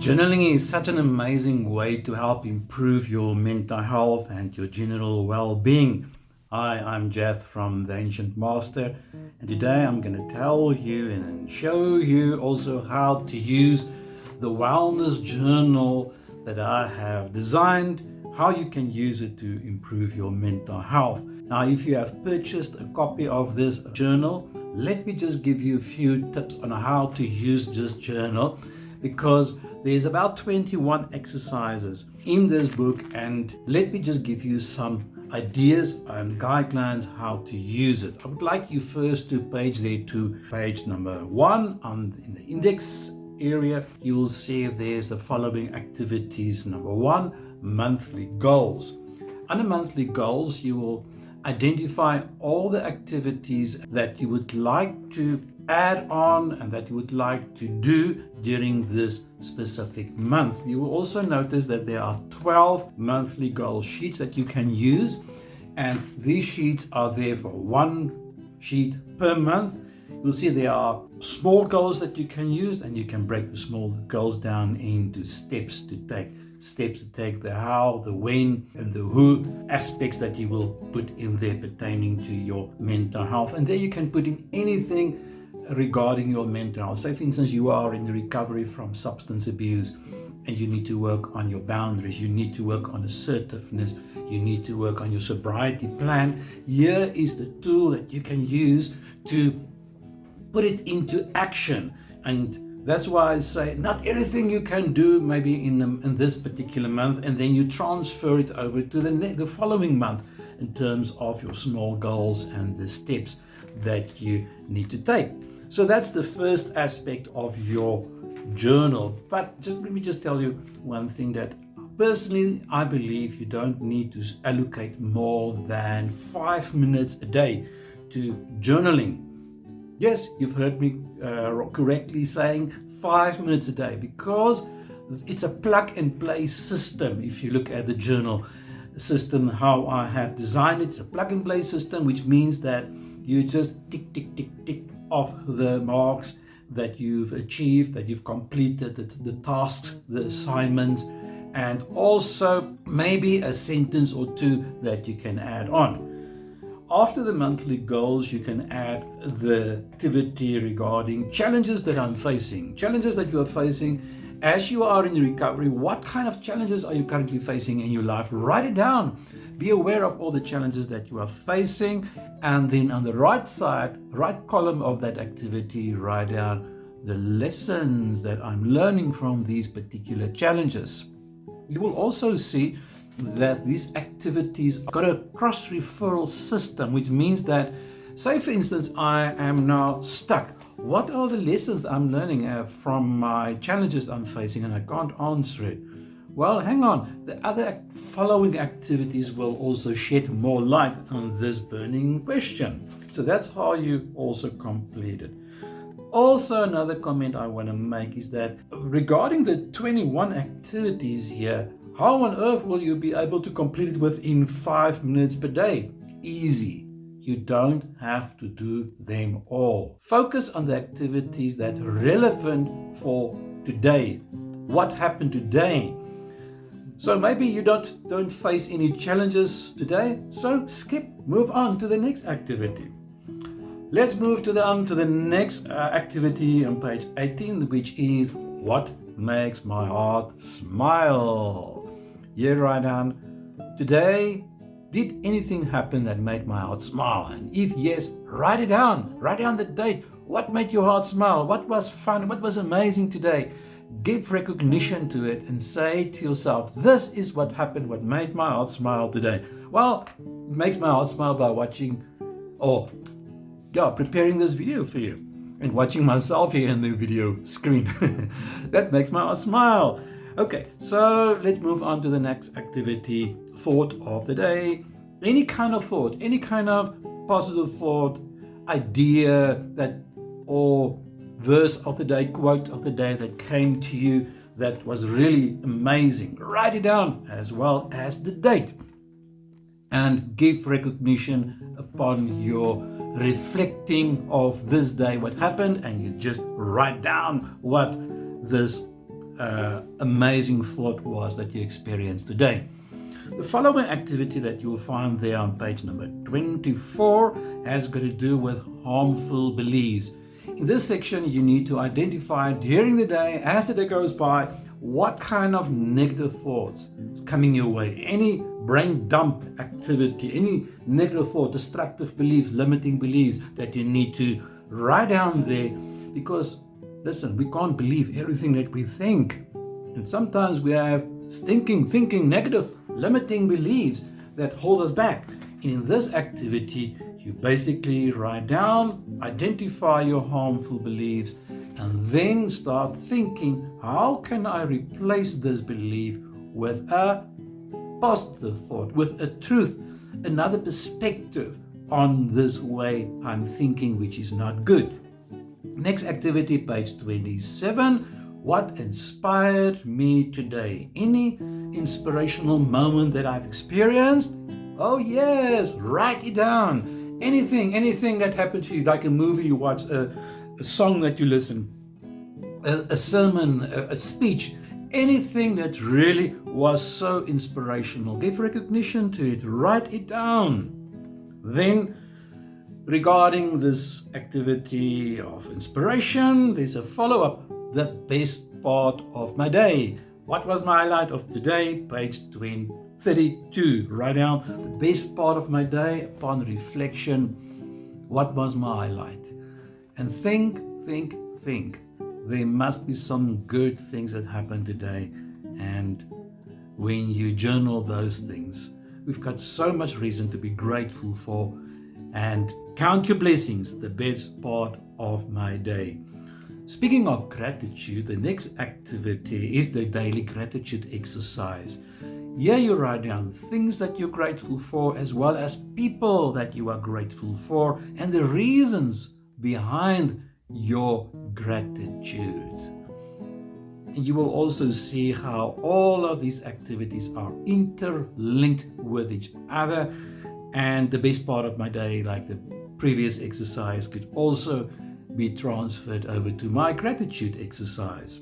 Journaling is such an amazing way to help improve your mental health and your general well-being. Hi, I'm Jeff from the Ancient Master, and today I'm going to tell you and show you also how to use the wellness journal that I have designed, how you can use it to improve your mental health. Now, if you have purchased a copy of this journal, let me just give you a few tips on how to use this journal, because there's about 21 exercises in this book, and let me just give you some ideas and guidelines how to use it. I would like you first to page number 1 in the index area. You will see there's the following activities. Number 1, monthly goals. Under monthly goals, you will identify all the activities that you would like to add on and that you would like to do during this specific month. You will also notice that there are 12 monthly goal sheets that you can use, and these sheets are there for one sheet per month. You'll see there are small goals that you can use, and you can break the small goals down into steps to take the how, the when, and the who aspects that you will put in there pertaining to your mental health. And there you can put in anything regarding your mental health. Say, for instance, you are in recovery from substance abuse and you need to work on your boundaries, you need to work on assertiveness, you need to work on your sobriety plan. Here is the tool that you can use to put it into action. And that's why I say not everything you can do maybe in this particular month, and then you transfer it over to the following month in terms of your small goals and the steps that you need to take. So that's the first aspect of your journal. But let me just tell you one thing, that personally I believe you don't need to allocate more than 5 minutes a day to journaling. Yes, you've heard me correctly saying 5 minutes a day, because it's a plug and play system. If you look at the journal system, how I have designed it, it's a plug and play system, which means that you just tick off the marks that you've achieved, that you've completed, the tasks, the assignments, and also maybe a sentence or two that you can add on. After the monthly goals, you can add the activity regarding challenges that I'm facing, challenges that you are facing as you are in recovery. What kind of challenges are you currently facing in your life? Write it down. Be aware of all the challenges that you are facing, and then on the right side, right column of that activity, write down the lessons that I'm learning from these particular challenges. You will also see that these activities got a cross-referral system, which means that, say for instance, I am now stuck. What are the lessons I'm learning from my challenges I'm facing, and I can't answer it? Well, hang on. The other following activities will also shed more light on this burning question. So that's how you also complete it. Also, another comment I want to make is that regarding the 21 activities here, how on earth will you be able to complete it within 5 minutes per day? Easy. You don't have to do them all. Focus on the activities that are relevant for today. What happened today? So maybe you don't face any challenges today, so skip, move on to the next activity. Let's move to the next activity on page 18, which is what makes my heart smile. Here write down, today, did anything happen that made my heart smile? And if yes, write it down. Write down the date. What made your heart smile? What was fun? What was amazing today? Give recognition to it and say to yourself, this is what happened, what made my heart smile today. Well, it makes my heart smile by watching preparing this video for you and watching myself here in the video screen. That makes my heart smile. Okay, so let's move on to the next activity, thought of the day. Any kind of thought, any kind of positive thought, idea or verse of the day, quote of the day that came to you that was really amazing. Write it down, as well as the date. And give recognition upon your reflecting of this day, what happened, and you just write down what this amazing thought was that you experienced today. The following activity that you'll find there on page number 24 has got to do with harmful beliefs. In this section, you need to identify during the day, as the day goes by, what kind of negative thoughts is coming your way. Any brain dump activity, any negative thought, destructive beliefs, limiting beliefs that you need to write down there. Because, listen, we can't believe everything that we think. And sometimes we have thinking negative, limiting beliefs that hold us back. And in this activity, you basically write down, identify your harmful beliefs, and then start thinking, how can I replace this belief with a positive thought, with a truth, another perspective on this way I'm thinking, which is not good. Next activity, page 27. What inspired me today? Any inspirational moment that I've experienced? Oh yes, write it down. Anything that happened to you, like a movie you watch, a song that you listen, a sermon, a speech, anything that really was so inspirational. Give recognition to it, write it down. Then, regarding this activity of inspiration, there's a follow-up. The best part of my day. What was my highlight of today? Page 32. Write down the best part of my day upon reflection. What was my highlight? And think. There must be some good things that happened today. And when you journal those things, we've got so much reason to be grateful for. And count your blessings, the best part of my day. Speaking of gratitude, the next activity is the daily gratitude exercise. Here you write down things that you're grateful for, as well as people that you are grateful for, and the reasons behind your gratitude. And you will also see how all of these activities are interlinked with each other. And the best part of my day, like the previous exercise, could also be transferred over to my gratitude exercise.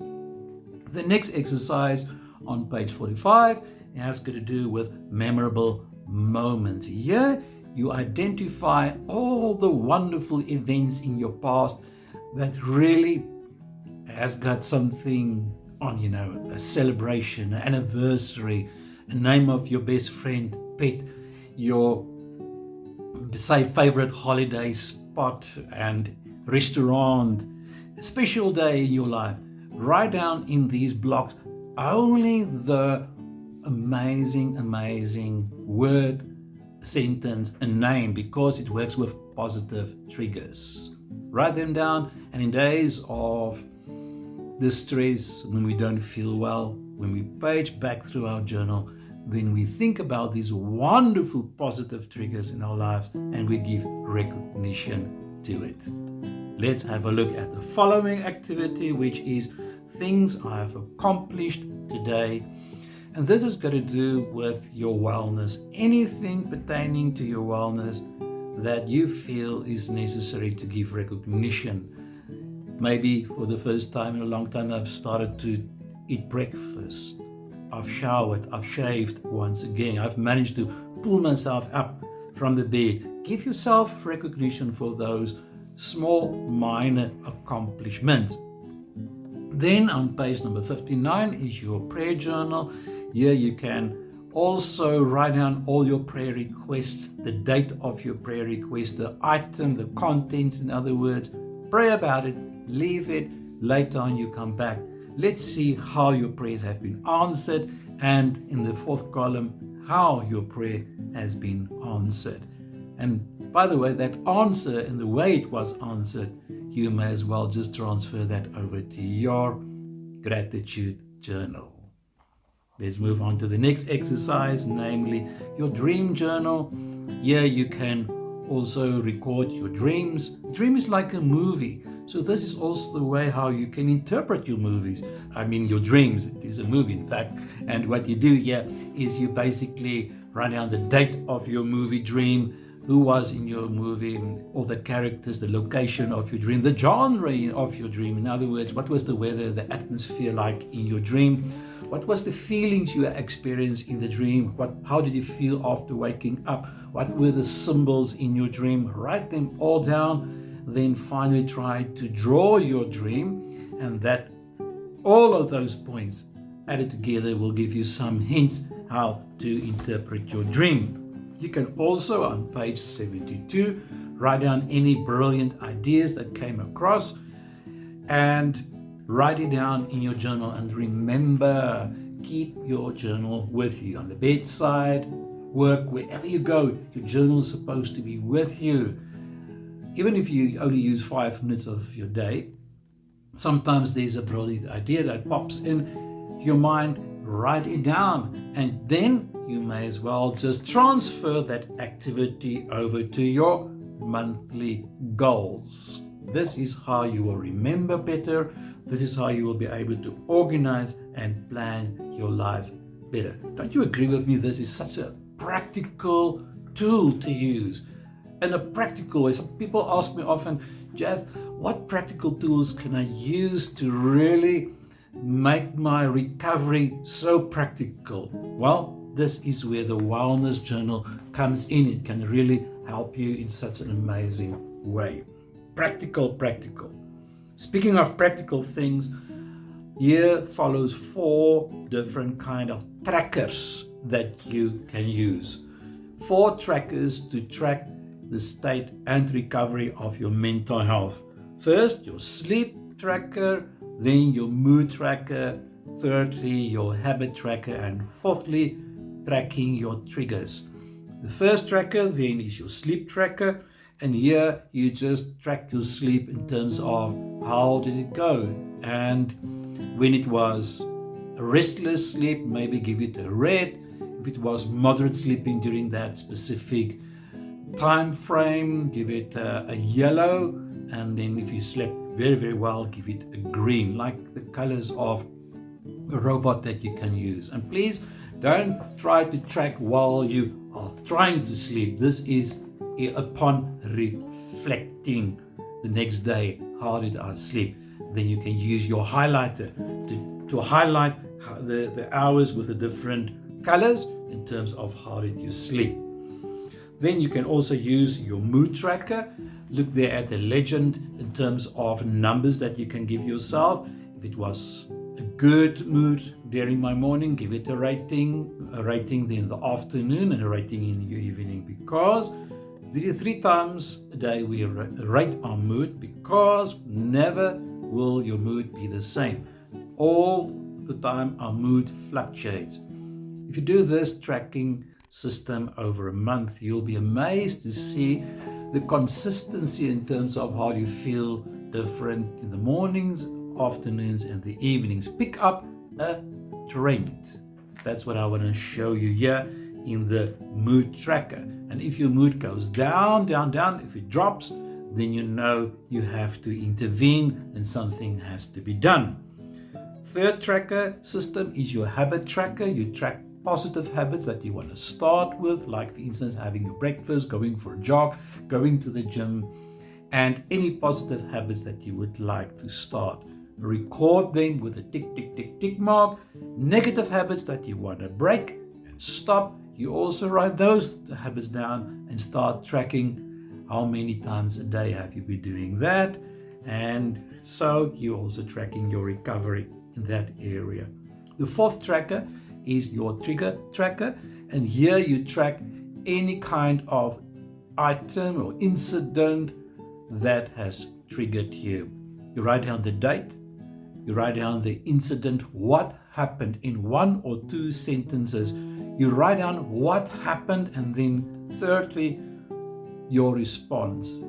The next exercise on page 45 has got to do with memorable moments. Here you identify all the wonderful events in your past that really has got something on, a celebration, an anniversary, a name of your best friend, pet, your say favorite holiday spot and restaurant, a special day in your life. Write down in these blocks only the amazing word, sentence, and name, because it works with positive triggers. Write them down, and in days of distress, when we don't feel well, when we page back through our journal, then we think about these wonderful positive triggers in our lives and we give recognition to it. Let's have a look at the following activity, which is things I have accomplished today. And this is going to do with your wellness. Anything pertaining to your wellness that you feel is necessary to give recognition. Maybe for the first time in a long time, I've started to eat breakfast. I've showered, I've shaved once again. I've managed to pull myself up from the bed. Give yourself recognition for those small, minor accomplishments. Then on page number 59 is your prayer journal. Here you can also write down all your prayer requests, the date of your prayer request, the item, the contents, in other words. Pray about it, leave it, later on you come back. Let's see how your prayers have been answered, and in the fourth column, how your prayer has been answered. And by the way, that answer and the way it was answered, you may as well just transfer that over to your gratitude journal. Let's move on to the next exercise, namely your dream journal. Here you can also record your dreams. Dream is like a movie. So this is also the way how you can interpret your movies. Your dreams. It is a movie, in fact. And what you do here is you basically write down the date of your movie dream, who was in your movie, or the characters, the location of your dream, the genre of your dream. In other words, what was the weather, the atmosphere like in your dream? What was the feelings you experienced in the dream? How did you feel after waking up? What were the symbols in your dream? Write them all down. Then finally try to draw your dream, and that all of those points added together will give you some hints how to interpret your dream. You can also, on page 72, write down any brilliant ideas that came across and write it down in your journal. And remember, keep your journal with you on the bedside, work, wherever you go. Your journal is supposed to be with you. Even if you only use 5 minutes of your day, sometimes there's a brilliant idea that pops in your mind. Write it down, and then you may as well just transfer that activity over to your monthly goals. This is how you will remember better. This is how you will be able to organize and plan your life better. Don't you agree with me? This is such a practical tool to use. In a practical way. Some people ask me often, Jeff, what practical tools can I use to really make my recovery so practical? Well, this is where the Wellness Journal comes in. It can really help you in such an amazing way. Practical. Speaking of practical things, here follows 4 different kind of trackers that you can use. 4 trackers to track the state and recovery of your mental health. First, your sleep tracker, then your mood tracker, thirdly, your habit tracker, and fourthly, tracking your triggers. The first tracker then is your sleep tracker, and here you just track your sleep in terms of how did it go, and when it was a restless sleep, maybe give it a red. If it was moderate sleeping during that specific time frame, give it a yellow, and then if you slept very, very well, give it a green, like the colors of a robot that you can use. And please don't try to track while you are trying to sleep. This is upon reflecting the next day, how did I sleep? Then you can use your highlighter to highlight the hours with the different colors in terms of how did you sleep. Then you can also use your mood tracker. Look there at the legend in terms of numbers that you can give yourself. If it was a good mood during my morning, give it a rating in the afternoon, and a rating in your evening, because 3 times a day we rate our mood, because never will your mood be the same. All the time our mood fluctuates. If you do this tracking system over a month, you'll be amazed to see the consistency in terms of how you feel different in the mornings, afternoons, and the evenings. Pick up a trend. That's what I want to show you here in the mood tracker. And if your mood goes down, if it drops, then you know you have to intervene and something has to be done. Third tracker system is your habit tracker. You track positive habits that you want to start with, like for instance having your breakfast, going for a jog, going to the gym, and any positive habits that you would like to start. Record them with a tick mark. Negative habits that you want to break and stop, you also write those habits down and start tracking how many times a day have you been doing that, and so you're also tracking your recovery in that area. The fourth tracker is your trigger tracker, and here you track any kind of item or incident that has triggered you. You write down the date, you write down the incident, what happened in 1 or 2 sentences. You write down what happened, and then thirdly, your response,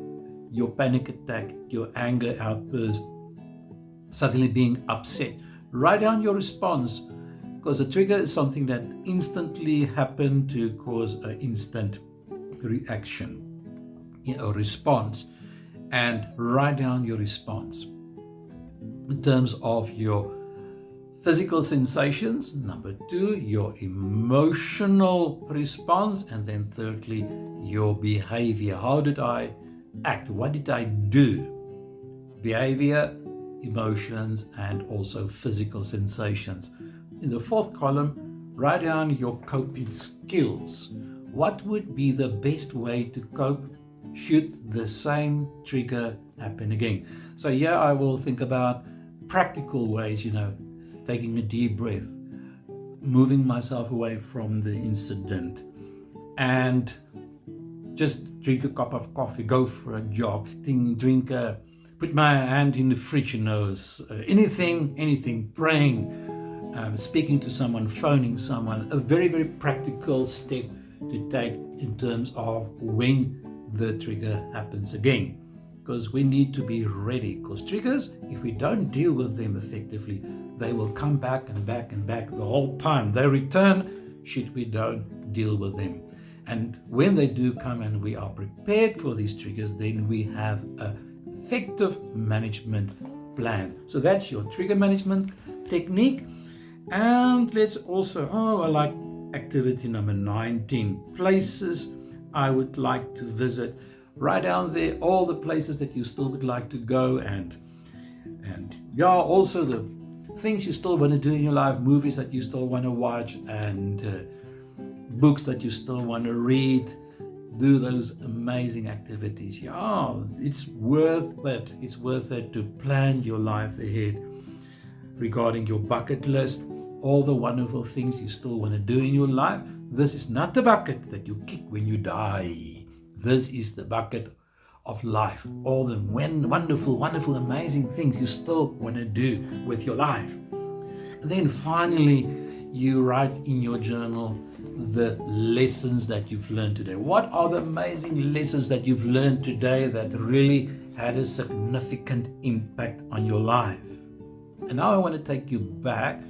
your panic attack, your anger outburst, suddenly being upset. Write down your response, because a trigger is something that instantly happened to cause an instant reaction, a response. And write down your response in terms of your physical sensations. Number 2, your emotional response. And then thirdly, your behavior. How did I act? What did I do? Behavior, emotions, and also physical sensations. In the 4th column, write down your coping skills. What would be the best way to cope should the same trigger happen again? So here I will think about practical ways, taking a deep breath, moving myself away from the incident, and just drink a cup of coffee, go for a jog, put my hand in the fridge, anything, praying, speaking to someone, phoning someone, a very, very practical step to take in terms of when the trigger happens again. Because we need to be ready, because triggers, if we don't deal with them effectively, they will come back and back and back the whole time. They return should we don't deal with them. And when they do come and we are prepared for these triggers, then we have an effective management plan. So that's your trigger management technique. And let's also, I like activity number 19, places I would like to visit. Write down there all the places that you still would like to go, and also the things you still want to do in your life, movies that you still want to watch, and books that you still want to read. Do those amazing activities. It's worth it. It's worth it to plan your life ahead regarding your bucket list, all the wonderful things you still want to do in your life. This is not the bucket that you kick when you die. This is the bucket of life. All the wonderful, wonderful, amazing things you still want to do with your life. And then finally, you write in your journal the lessons that you've learned today. What are the amazing lessons that you've learned today that really had a significant impact on your life? And now I want to take you back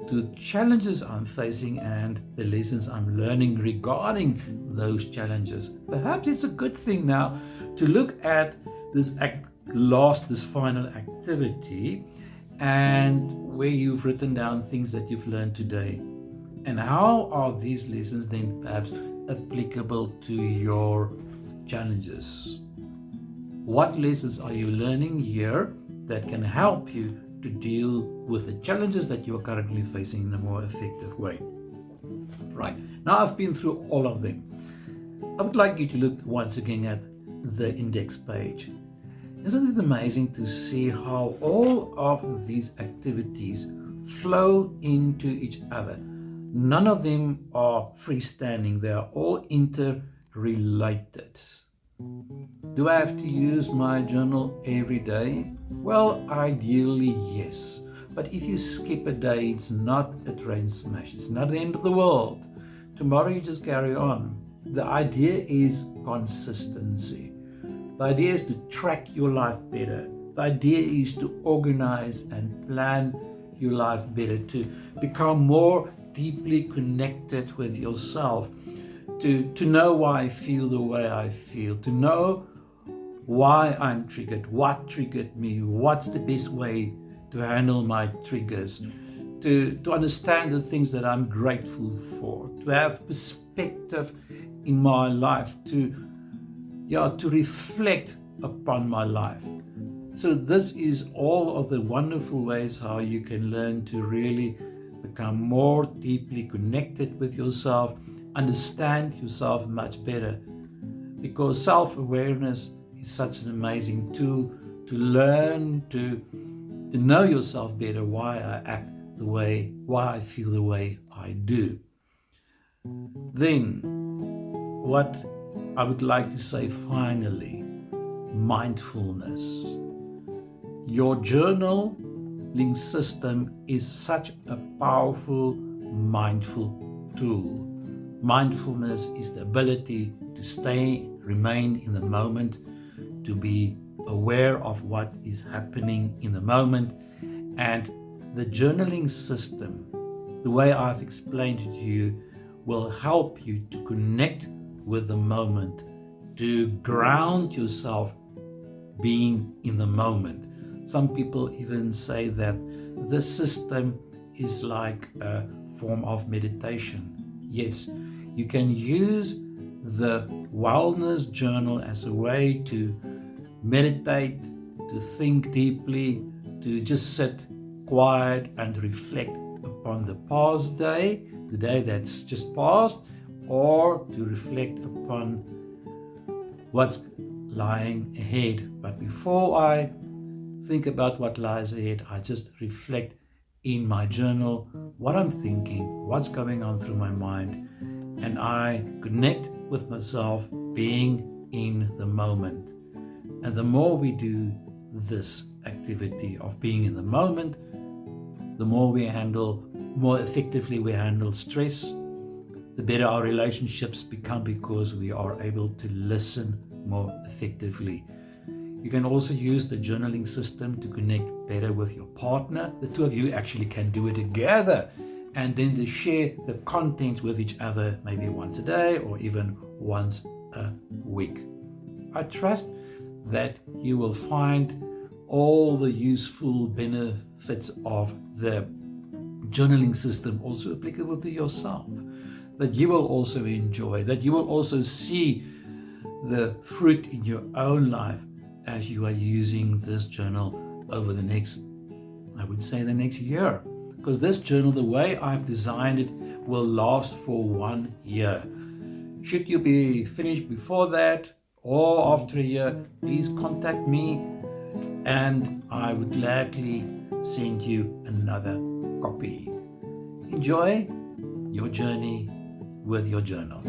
to the challenges I'm facing and the lessons I'm learning regarding those challenges. Perhaps it's a good thing now to look at this final activity, and where you've written down things that you've learned today. And how are these lessons then perhaps applicable to your challenges? What lessons are you learning here that can help you to deal with the challenges that you are currently facing in a more effective way? Right, now I've been through all of them. I would like you to look once again at the index page. Isn't it amazing to see how all of these activities flow into each other? None of them are freestanding. They are all interrelated. Do I have to use my journal every day? Well, ideally, yes. But if you skip a day, it's not a train smash. It's not the end of the world. Tomorrow you just carry on. The idea is consistency. The idea is to track your life better. The idea is to organize and plan your life better, to become more deeply connected with yourself, to know why I feel the way I feel, to know why I'm triggered, what triggered me, what's the best way to handle my triggers, to understand the things that I'm grateful for, to have perspective in my life, to reflect upon my life. So this is all of the wonderful ways how you can learn to really become more deeply connected with yourself, understand yourself much better, because self-awareness is such an amazing tool to learn to know yourself better, why I act the way, why I feel the way I do. Then, what I would like to say finally, mindfulness. Your journaling system is such a powerful, mindful tool. Mindfulness is the ability to remain in the moment, to be aware of what is happening in the moment. And the journaling system, the way I've explained it to you, will help you to connect with the moment, to ground yourself being in the moment. Some people even say that this system is like a form of meditation. Yes, you can use the wellness journal as a way to meditate, to think deeply, to just sit quiet and reflect upon the past day, the day that's just passed, or to reflect upon what's lying ahead. But before I think about what lies ahead, I just reflect in my journal what I'm thinking, what's going on through my mind, and I connect with myself being in the moment. And the more we do this activity of being in the moment, the more effectively we handle stress, the better our relationships become because we are able to listen more effectively. You can also use the journaling system to connect better with your partner. The two of you actually can do it together and then to share the contents with each other, maybe once a day or even once a week. I trust that you will find all the useful benefits of the journaling system also applicable to yourself, that you will also enjoy, that you will also see the fruit in your own life as you are using this journal over the next year. Because this journal, the way I've designed it, will last for 1 year. Should you be finished before that or after a year, please contact me and I would gladly send you another copy. Enjoy your journey with your journal.